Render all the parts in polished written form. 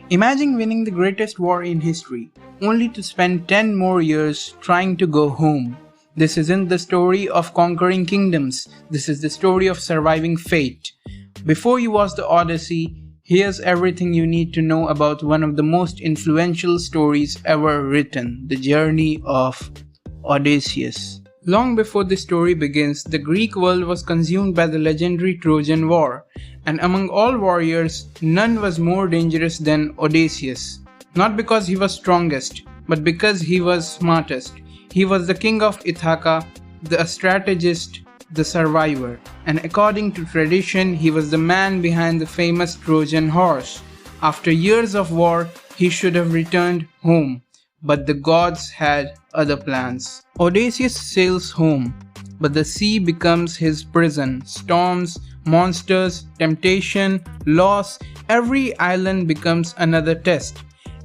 Imagine winning the greatest war in history, only to spend 10 more years trying to go home. This isn't the story of conquering kingdoms, this is the story of surviving fate. Before you watch the Odyssey, here's everything you need to know about one of the most influential stories ever written, the journey of Odysseus. Long before the story begins, the Greek world was consumed by the legendary Trojan War, and among all warriors, none was more dangerous than Odysseus. Not because he was strongest, but because he was smartest. He was the king of Ithaca, the strategist, the survivor, and according to tradition, he was the man behind the famous Trojan horse. After years of war, he should have returned home, but the gods had other plans. Odysseus sails home, but the sea becomes his prison. Storms, monsters, temptation, loss, every island becomes another test.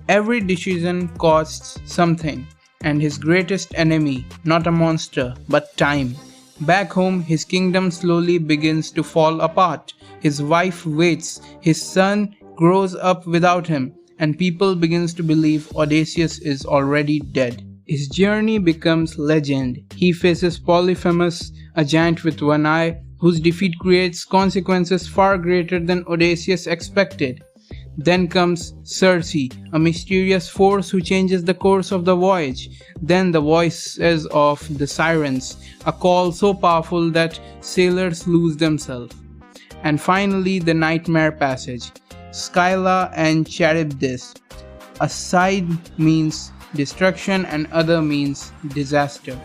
Every decision costs something, and his greatest enemy, not a monster, but time. Back home, his kingdom slowly begins to fall apart. His wife waits, his son grows up without him, and people begins to believe Odysseus is already dead. His journey becomes legend. He faces Polyphemus, a giant with one eye, whose defeat creates consequences far greater than Odysseus expected. Then comes Circe, a mysterious force who changes the course of the voyage. Then the voices of the sirens, a call so powerful that sailors lose themselves. And finally the nightmare passage, Scylla and Charybdis. A side means destruction and other means disaster.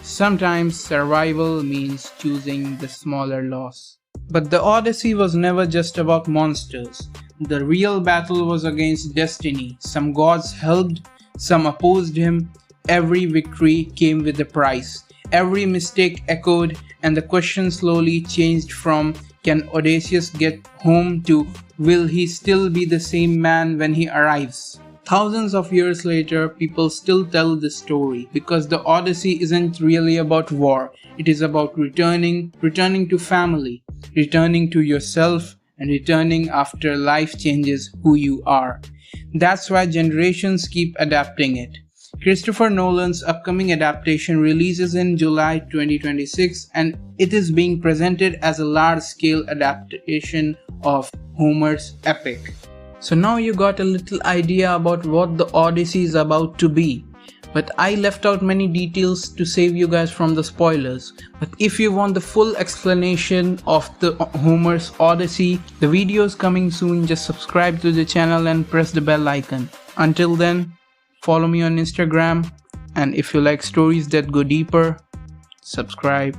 Sometimes survival means choosing the smaller loss. But the Odyssey was never just about monsters. The real battle was against destiny. Some gods helped, some opposed him. Every victory came with a price. Every mistake echoed, and the question slowly changed from can Odysseus get home to will he still be the same man when he arrives? Thousands of years later, people still tell this story because the Odyssey isn't really about war. It is about returning to family, returning to yourself, and returning after life changes who you are. That's why generations keep adapting it. Christopher Nolan's upcoming adaptation releases in July 2026, and it is being presented as a large-scale adaptation of Homer's epic. So now you got a little idea about what the Odyssey is about to be. But I left out many details to save you guys from the spoilers. But if you want the full explanation of the Homer's Odyssey, the video is coming soon. Just subscribe to the channel and press the bell icon. Until then, follow me on Instagram, and if you like stories that go deeper, subscribe.